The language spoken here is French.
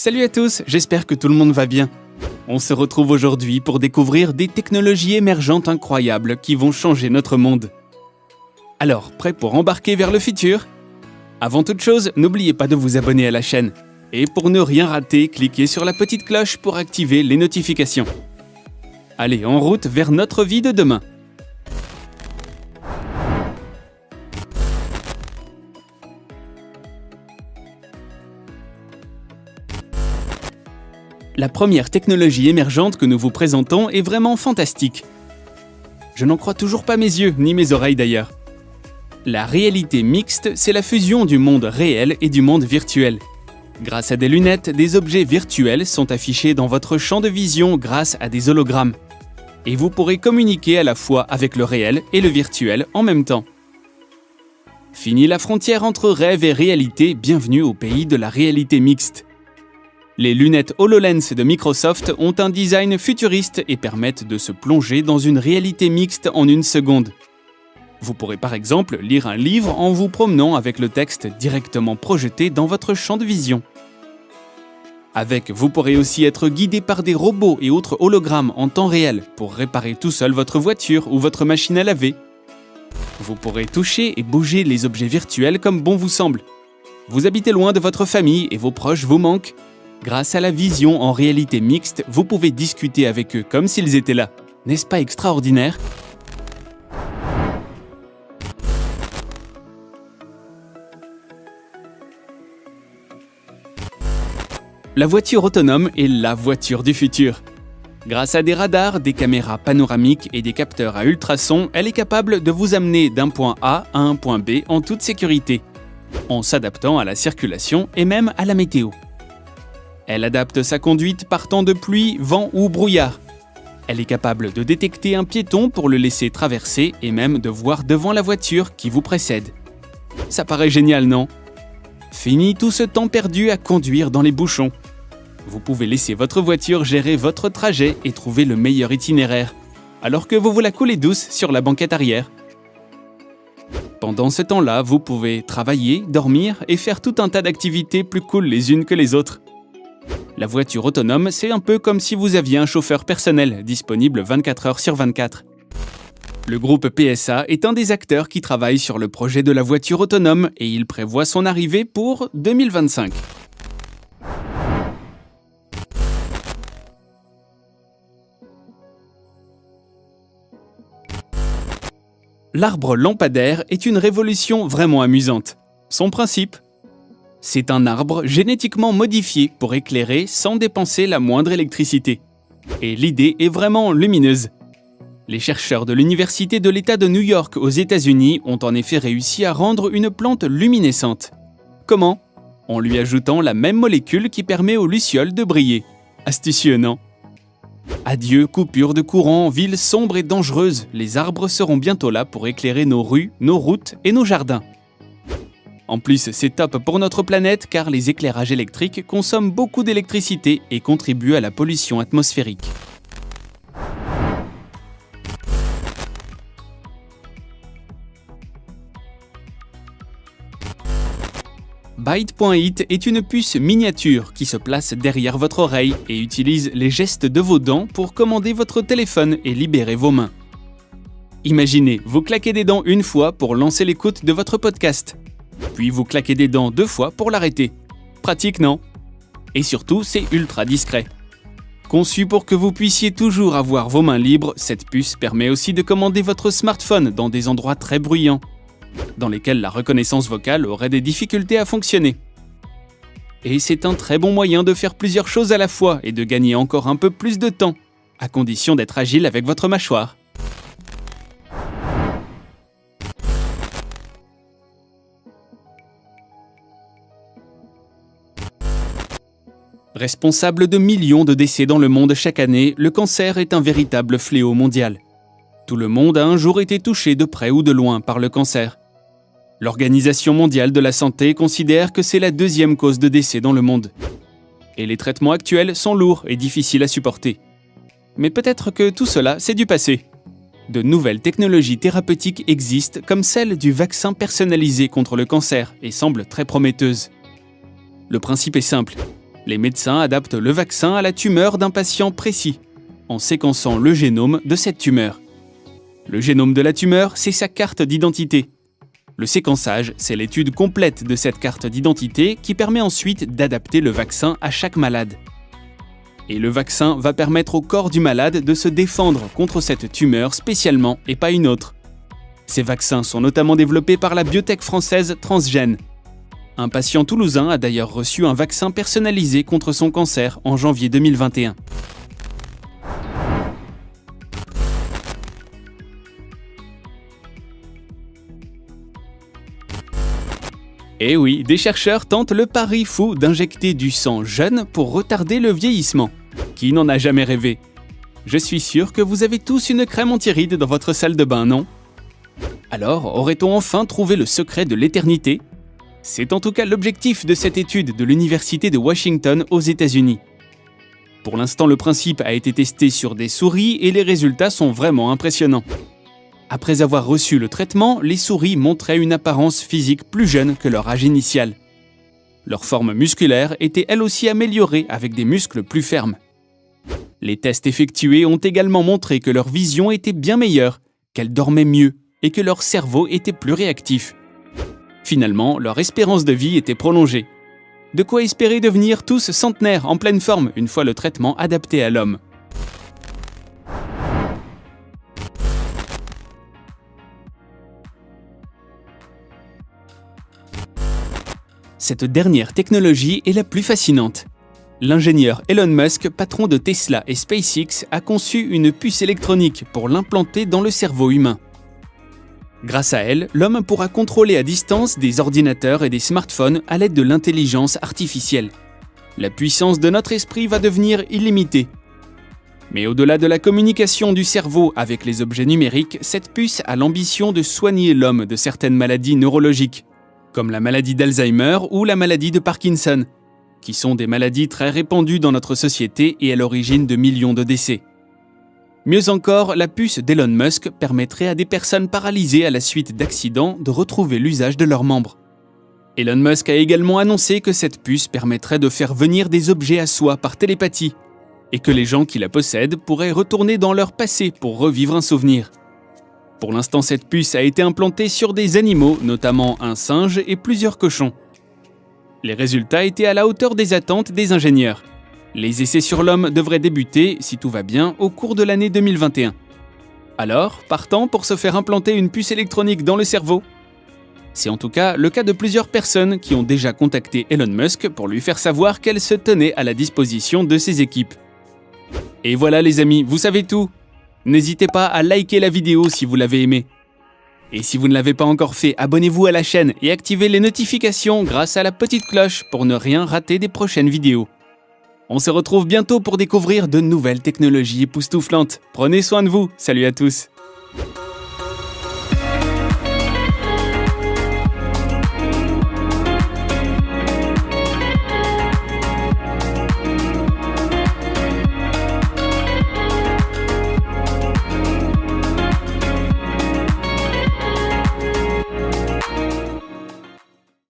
Salut à tous, j'espère que tout le monde va bien. On se retrouve aujourd'hui pour découvrir des technologies émergentes incroyables qui vont changer notre monde. Alors, prêt pour embarquer vers le futur ? Avant toute chose, n'oubliez pas de vous abonner à la chaîne. Et pour ne rien rater, cliquez sur la petite cloche pour activer les notifications. Allez, en route vers notre vie de demain. La première technologie émergente que nous vous présentons est vraiment fantastique. Je n'en crois toujours pas mes yeux, ni mes oreilles d'ailleurs. La réalité mixte, c'est la fusion du monde réel et du monde virtuel. Grâce à des lunettes, des objets virtuels sont affichés dans votre champ de vision grâce à des hologrammes. Et vous pourrez communiquer à la fois avec le réel et le virtuel en même temps. Fini la frontière entre rêve et réalité, bienvenue au pays de la réalité mixte. Les lunettes HoloLens de Microsoft ont un design futuriste et permettent de se plonger dans une réalité mixte en une seconde. Vous pourrez par exemple lire un livre en vous promenant avec le texte directement projeté dans votre champ de vision. Avec, vous pourrez aussi être guidé par des robots et autres hologrammes en temps réel pour réparer tout seul votre voiture ou votre machine à laver. Vous pourrez toucher et bouger les objets virtuels comme bon vous semble. Vous habitez loin de votre famille et vos proches vous manquent. Grâce à la vision en réalité mixte, vous pouvez discuter avec eux comme s'ils étaient là. N'est-ce pas extraordinaire ? La voiture autonome est la voiture du futur. Grâce à des radars, des caméras panoramiques et des capteurs à ultrasons, elle est capable de vous amener d'un point A à un point B en toute sécurité, en s'adaptant à la circulation et même à la météo. Elle adapte sa conduite par temps de pluie, vent ou brouillard. Elle est capable de détecter un piéton pour le laisser traverser et même de voir devant la voiture qui vous précède. Ça paraît génial, non ? Fini tout ce temps perdu à conduire dans les bouchons. Vous pouvez laisser votre voiture gérer votre trajet et trouver le meilleur itinéraire, alors que vous la coulez douce sur la banquette arrière. Pendant ce temps-là, vous pouvez travailler, dormir et faire tout un tas d'activités plus cool les unes que les autres. La voiture autonome, c'est un peu comme si vous aviez un chauffeur personnel disponible 24 heures sur 24. Le groupe PSA est un des acteurs qui travaille sur le projet de la voiture autonome et il prévoit son arrivée pour 2025. L'arbre lampadaire est une révolution vraiment amusante. Son principe ? C'est un arbre génétiquement modifié pour éclairer sans dépenser la moindre électricité. Et l'idée est vraiment lumineuse. Les chercheurs de l'Université de l'État de New York aux États-Unis ont en effet réussi à rendre une plante luminescente. Comment ? En lui ajoutant la même molécule qui permet aux lucioles de briller. Astucieux, non ? Adieu coupure de courant, ville sombre et dangereuse, les arbres seront bientôt là pour éclairer nos rues, nos routes et nos jardins. En plus, c'est top pour notre planète car les éclairages électriques consomment beaucoup d'électricité et contribuent à la pollution atmosphérique. Byte.it est une puce miniature qui se place derrière votre oreille et utilise les gestes de vos dents pour commander votre téléphone et libérer vos mains. Imaginez, vous claquez des dents une fois pour lancer l'écoute de votre podcast. Puis vous claquez des dents 2 fois pour l'arrêter. Pratique, non ? Et surtout, c'est ultra discret. Conçu pour que vous puissiez toujours avoir vos mains libres, cette puce permet aussi de commander votre smartphone dans des endroits très bruyants, dans lesquels la reconnaissance vocale aurait des difficultés à fonctionner. Et c'est un très bon moyen de faire plusieurs choses à la fois et de gagner encore un peu plus de temps, à condition d'être agile avec votre mâchoire. Responsable de millions de décès dans le monde chaque année, le cancer est un véritable fléau mondial. Tout le monde a un jour été touché de près ou de loin par le cancer. L'Organisation mondiale de la santé considère que c'est la 2e cause de décès dans le monde. Et les traitements actuels sont lourds et difficiles à supporter. Mais peut-être que tout cela, c'est du passé. De nouvelles technologies thérapeutiques existent comme celle du vaccin personnalisé contre le cancer et semblent très prometteuses. Le principe est simple. Les médecins adaptent le vaccin à la tumeur d'un patient précis, en séquençant le génome de cette tumeur. Le génome de la tumeur, c'est sa carte d'identité. Le séquençage, c'est l'étude complète de cette carte d'identité qui permet ensuite d'adapter le vaccin à chaque malade. Et le vaccin va permettre au corps du malade de se défendre contre cette tumeur spécialement et pas une autre. Ces vaccins sont notamment développés par la biotech française Transgène. Un patient toulousain a d'ailleurs reçu un vaccin personnalisé contre son cancer en janvier 2021. Et oui, des chercheurs tentent le pari fou d'injecter du sang jeune pour retarder le vieillissement. Qui n'en a jamais rêvé? Je suis sûr que vous avez tous une crème anti-rides dans votre salle de bain, non? Alors, aurait-on enfin trouvé le secret de l'éternité? C'est en tout cas l'objectif de cette étude de l'Université de Washington aux États-Unis. Pour l'instant, le principe a été testé sur des souris et les résultats sont vraiment impressionnants. Après avoir reçu le traitement, les souris montraient une apparence physique plus jeune que leur âge initial. Leur forme musculaire était elle aussi améliorée avec des muscles plus fermes. Les tests effectués ont également montré que leur vision était bien meilleure, qu'elles dormaient mieux et que leur cerveau était plus réactif. Finalement, leur espérance de vie était prolongée. De quoi espérer devenir tous centenaires en pleine forme une fois le traitement adapté à l'homme. Cette dernière technologie est la plus fascinante. L'ingénieur Elon Musk, patron de Tesla et SpaceX, a conçu une puce électronique pour l'implanter dans le cerveau humain. Grâce à elle, l'homme pourra contrôler à distance des ordinateurs et des smartphones à l'aide de l'intelligence artificielle. La puissance de notre esprit va devenir illimitée. Mais au-delà de la communication du cerveau avec les objets numériques, cette puce a l'ambition de soigner l'homme de certaines maladies neurologiques, comme la maladie d'Alzheimer ou la maladie de Parkinson, qui sont des maladies très répandues dans notre société et à l'origine de millions de décès. Mieux encore, la puce d'Elon Musk permettrait à des personnes paralysées à la suite d'accidents de retrouver l'usage de leurs membres. Elon Musk a également annoncé que cette puce permettrait de faire venir des objets à soi par télépathie, et que les gens qui la possèdent pourraient retourner dans leur passé pour revivre un souvenir. Pour l'instant, cette puce a été implantée sur des animaux, notamment un singe et plusieurs cochons. Les résultats étaient à la hauteur des attentes des ingénieurs. Les essais sur l'homme devraient débuter, si tout va bien, au cours de l'année 2021. Alors, partant pour se faire implanter une puce électronique dans le cerveau? C'est en tout cas le cas de plusieurs personnes qui ont déjà contacté Elon Musk pour lui faire savoir qu'elle se tenait à la disposition de ses équipes. Et voilà les amis, vous savez tout. N'hésitez pas à liker la vidéo si vous l'avez aimée. Et si vous ne l'avez pas encore fait, abonnez-vous à la chaîne et activez les notifications grâce à la petite cloche pour ne rien rater des prochaines vidéos. On se retrouve bientôt pour découvrir de nouvelles technologies époustouflantes. Prenez soin de vous, salut à tous.